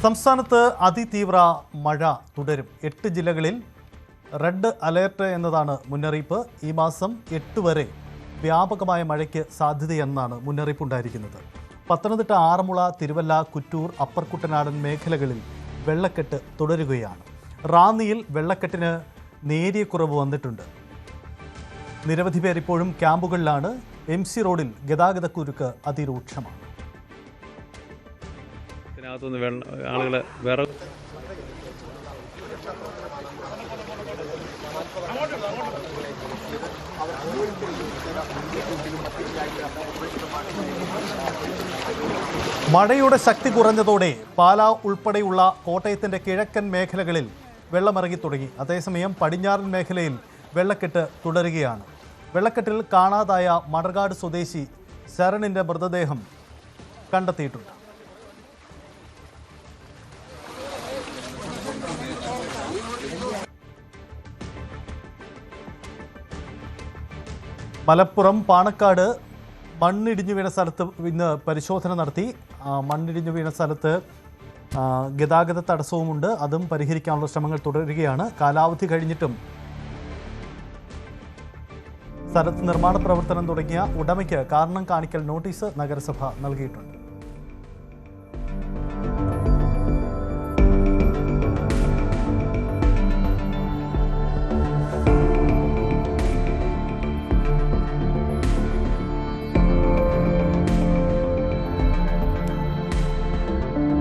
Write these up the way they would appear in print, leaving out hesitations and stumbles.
സംസ്ഥാനത്ത് അതിതീവ്ര മഴ തുടരും. 8 ജില്ലകളിൽ റെഡ് അലേർട്ട് എന്നതാണ് മുന്നറിയിപ്പ്. ഈ മാസം 8 വരെ വ്യാപകമായ മഴയ്ക്ക് സാധ്യതയെന്നാണ് മുന്നറിയിപ്പ് ഉണ്ടായിരിക്കുന്നത്. പത്തനംതിട്ട, ആറന്മുള, തിരുവല്ല, കുറ്റൂർ, അപ്പർ കുട്ടനാടൻ മേഖലകളിൽ വെള്ളക്കെട്ട് തുടരുകയാണ്. റാന്നിയിൽ വെള്ളക്കെട്ടിന് നേരിയ കുറവ് വന്നിട്ടുണ്ട്. നിരവധി പേർ ഇപ്പോഴും ക്യാമ്പുകളിലാണ്. MC റോഡിൽ ഗതാഗതക്കുരുക്ക് അതിരൂക്ഷമാണ്. ആളുകളെ വേറെ മഴയുടെ ശക്തി കുറഞ്ഞതോടെ പാലാ ഉൾപ്പെടെയുള്ള കോട്ടയത്തിന്റെ കിഴക്കൻ മേഖലകളിൽ വെള്ളമിറങ്ങി തുടങ്ങി. അതേസമയം പടിഞ്ഞാറൻ മേഖലയിൽ വെള്ളക്കെട്ട് തുടരുകയാണ്. വെള്ളക്കെട്ടിൽ കാണാതായ മണർകാട് സ്വദേശി ശരണിന്റെ മൃതദേഹം കണ്ടെത്തിയിട്ടുണ്ട്. മലപ്പുറം പാണക്കാട് മണ്ണിടിഞ്ഞു വീണ സ്ഥലത്ത് ഇന്ന് പരിശോധന നടത്തി. മണ്ണിടിഞ്ഞു വീണ സ്ഥലത്ത് ഗതാഗത തടസ്സവുമുണ്ട്. അതും പരിഹരിക്കാനുള്ള ശ്രമങ്ങൾ തുടരുകയാണ്. കാലാവധി കഴിഞ്ഞിട്ടും സ്ഥലത്ത് നിർമ്മാണ പ്രവർത്തനം തുടങ്ങിയ ഉടമയ്ക്ക് കാരണം കാണിക്കൽ നോട്ടീസ് നഗരസഭ നൽകിയിട്ടുണ്ട്.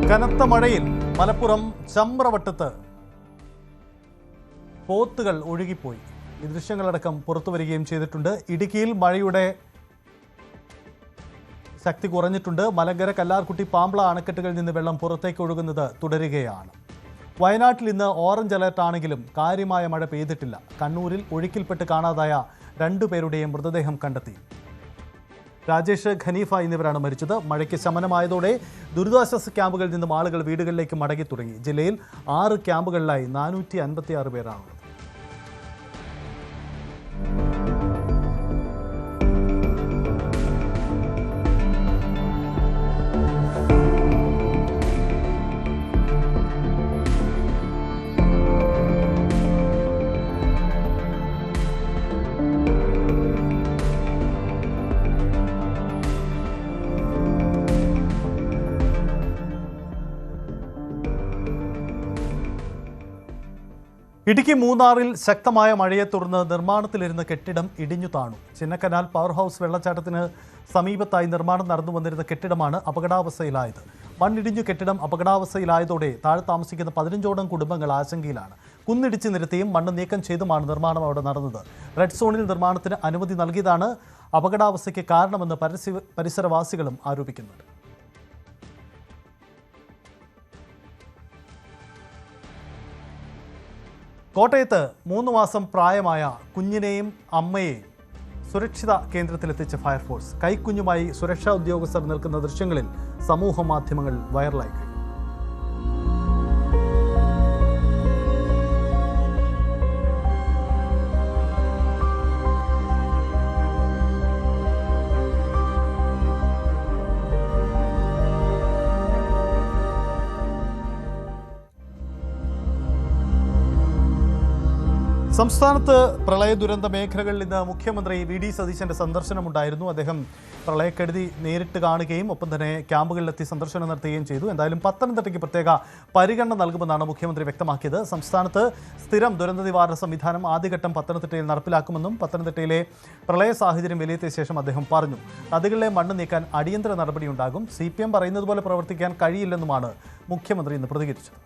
കനത്ത മഴയിൽ മലപ്പുറം ചമ്രവട്ടത്ത് പോത്തുകൾ ഒഴുകിപ്പോയി. ഈ ദൃശ്യങ്ങളടക്കം പുറത്തു വരികയും ചെയ്തിട്ടുണ്ട്. ഇടുക്കിയിൽ മഴയുടെ ശക്തി കുറഞ്ഞിട്ടുണ്ട്. മലങ്കര, കല്ലാർകുട്ടി, പാമ്പ്ള അണക്കെട്ടുകളിൽ നിന്ന് വെള്ളം പുറത്തേക്ക് ഒഴുകുന്നത് തുടരുകയാണ്. വയനാട്ടിൽ ഇന്ന് ഓറഞ്ച് അലർട്ട് ആണെങ്കിലും കാര്യമായ മഴ പെയ്തിട്ടില്ല. കണ്ണൂരിൽ ഒഴുക്കിൽപ്പെട്ട് കാണാതായ 2 പേരുടെയും മൃതദേഹം കണ്ടെത്തി. രാജേഷ്, ഖനീഫ എന്നിവരാണ് മരിച്ചത്. മഴയ്ക്ക് ശമനമായതോടെ ദുരിതാശ്വാസ ക്യാമ്പുകളിൽ നിന്നും ആളുകൾ വീടുകളിലേക്ക് മടങ്ങി തുടങ്ങി. ജില്ലയിൽ 6 ക്യാമ്പുകളിലായി 456 പേരാണുള്ളത്. ഇടുക്കി മൂന്നാറിൽ ശക്തമായ മഴയെ തുടർന്ന് നിർമ്മാണത്തിലിരുന്ന കെട്ടിടം ഇടിഞ്ഞു താണു. ചിന്നക്കനാൽ പവർ ഹൗസ് വെള്ളച്ചാട്ടത്തിന് സമീപത്തായി നിർമ്മാണം നടന്നു വന്നിരുന്ന കെട്ടിടമാണ് അപകടാവസ്ഥയിലായത്. മണ്ണിടിഞ്ഞു കെട്ടിടം അപകടാവസ്ഥയിലായതോടെ താഴെ താമസിക്കുന്ന 15ഓളം കുടുംബങ്ങൾ ആശങ്കയിലാണ്. കുന്നിടിച്ച് നിരത്തിയും മണ്ണ് നീക്കം ചെയ്തുമാണ് നിർമ്മാണം അവിടെ നടന്നത്. റെഡ് സോണിൽ നിർമ്മാണത്തിന് അനുമതി നൽകിയതാണ് അപകടാവസ്ഥയ്ക്ക് കാരണമെന്ന് പരിസരവാസികളും ആരോപിക്കുന്നുണ്ട്. കോട്ടയത്ത് 3 മാസം പ്രായമായ കുഞ്ഞിനെയും അമ്മയെയും സുരക്ഷിത കേന്ദ്രത്തിലെത്തിച്ച ഫയർഫോഴ്സ്. കൈക്കുഞ്ഞുമായി സുരക്ഷാ ഉദ്യോഗസ്ഥർ നിൽക്കുന്ന ദൃശ്യങ്ങളിൽ സമൂഹ മാധ്യമങ്ങൾ വൈറലായി കഴിഞ്ഞു. സംസ്ഥാനത്ത് പ്രളയ ദുരന്ത മേഖലകളിൽ ഇന്ന് മുഖ്യമന്ത്രി VD സതീശന്റെ സന്ദർശനമുണ്ടായിരുന്നു. അദ്ദേഹം പ്രളയക്കെടുതി നേരിട്ട് കാണുകയും ഒപ്പം തന്നെ ക്യാമ്പുകളിലെത്തി സന്ദർശനം നടത്തുകയും ചെയ്തു. എന്തായാലും പത്തനംതിട്ടയ്ക്ക് പ്രത്യേക പരിഗണന നൽകുമെന്നാണ് മുഖ്യമന്ത്രി വ്യക്തമാക്കിയത്. സംസ്ഥാനത്ത് സ്ഥിരം ദുരന്ത നിവാരണ സംവിധാനം ആദ്യഘട്ടം പത്തനംതിട്ടയിൽ നടപ്പിലാക്കുമെന്നും പത്തനംതിട്ടയിലെ പ്രളയ സാഹചര്യം വിലയിരുത്തിയ ശേഷം അദ്ദേഹം പറഞ്ഞു. നദികളിലെ മണ്ണ് നീക്കാൻ അടിയന്തര നടപടിയുണ്ടാകും. CPM പറയുന്നത് പോലെ പ്രവർത്തിക്കാൻ കഴിയില്ലെന്നുമാണ് മുഖ്യമന്ത്രി ഇന്ന് പ്രതികരിച്ചത്.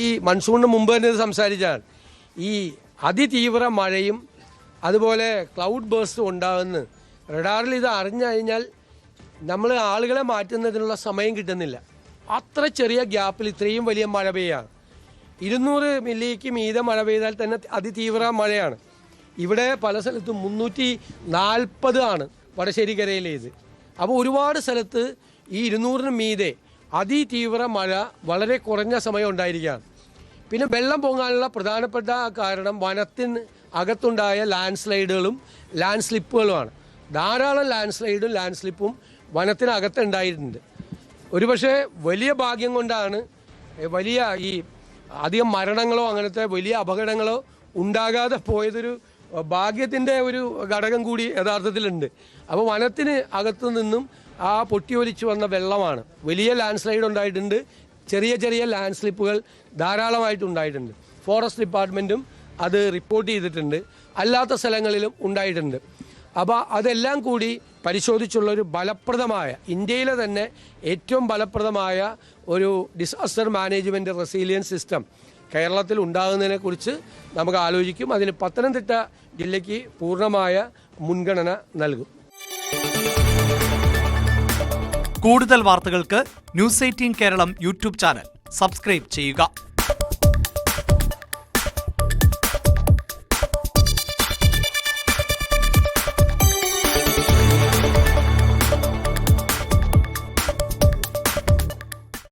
ഈ മൺസൂണിന് മുമ്പ് തന്നെ സംസാരിച്ചാൽ ഈ അതിതീവ്ര മഴയും അതുപോലെ ക്ലൗഡ് ബേഴ്സ്റ്റും ഉണ്ടാകുന്നു. റഡാറിൽ ഇത് അറിഞ്ഞു കഴിഞ്ഞാൽ നമ്മൾ ആളുകളെ മാറ്റുന്നതിനുള്ള സമയം കിട്ടുന്നില്ല. അത്ര ചെറിയ ഗ്യാപ്പിൽ ഇത്രയും വലിയ മഴ പെയ്യാണ്. 200 മില്ലിക്ക് മീതെ മഴ പെയ്താൽ തന്നെ അതിതീവ്ര മഴയാണ്. ഇവിടെ പല സ്ഥലത്തും 340 ആണ് വടശ്ശേരിക്കരയിലേത്. അപ്പോൾ ഒരുപാട് സ്ഥലത്ത് ഈ 200 മീതെ അതിതീവ്ര മഴ വളരെ കുറഞ്ഞ സമയം ഉണ്ടായിരിക്കുകയാണ്. പിന്നെ വെള്ളം പൊങ്ങാനുള്ള പ്രധാനപ്പെട്ട കാരണം വനത്തിന് അകത്തുണ്ടായ ലാൻഡ് സ്ലൈഡുകളും ലാൻഡ് സ്ലിപ്പുകളുമാണ്. ധാരാളം ലാൻഡ് സ്ലൈഡും ലാൻഡ് സ്ലിപ്പും വനത്തിനകത്തുണ്ടായിട്ടുണ്ട്. ഒരുപക്ഷെ വലിയ ഭാഗ്യം കൊണ്ടാണ് വലിയ ഈ അധികം മരണങ്ങളോ അങ്ങനത്തെ വലിയ അപകടങ്ങളോ ഉണ്ടാകാതെ പോയതൊരു ഭാഗ്യത്തിൻ്റെ ഒരു ഘടകം കൂടി യഥാർത്ഥത്തിലുണ്ട്. അപ്പോൾ വനത്തിന് അകത്തു നിന്നും ആ പൊട്ടിയൊലിച്ചു വന്ന വെള്ളമാണ്. വലിയ ലാൻഡ് സ്ലൈഡ് ഉണ്ടായിട്ടുണ്ട്, ചെറിയ ചെറിയ ലാൻഡ് സ്ലിപ്പുകൾ ധാരാളമായിട്ടുണ്ടായിട്ടുണ്ട്. ഫോറസ്റ്റ് ഡിപ്പാർട്ട്മെൻറ്റും അത് റിപ്പോർട്ട് ചെയ്തിട്ടുണ്ട്, അല്ലാത്ത സ്ഥലങ്ങളിലും ഉണ്ടായിട്ടുണ്ട്. അപ്പോൾ അതെല്ലാം കൂടി പരിശോധിച്ചുള്ളൊരു ഫലപ്രദമായ, ഇന്ത്യയിലെ തന്നെ ഏറ്റവും ഫലപ്രദമായ ഒരു ഡിസാസ്റ്റർ മാനേജ്മെൻറ്റ് റെസിലിയൻസ് സിസ്റ്റം കേരളത്തിൽ ഉണ്ടാകുന്നതിനെക്കുറിച്ച് നമുക്ക് ആലോചിക്കും. അതിന് പത്തനംതിട്ട ജില്ലയ്ക്ക് പൂർണ്ണമായ മുൻഗണന നൽകും. കൂടുതൽ വാർത്തകൾക്ക് news 18 Keralam YouTube channel subscribe ചെയ്യുക.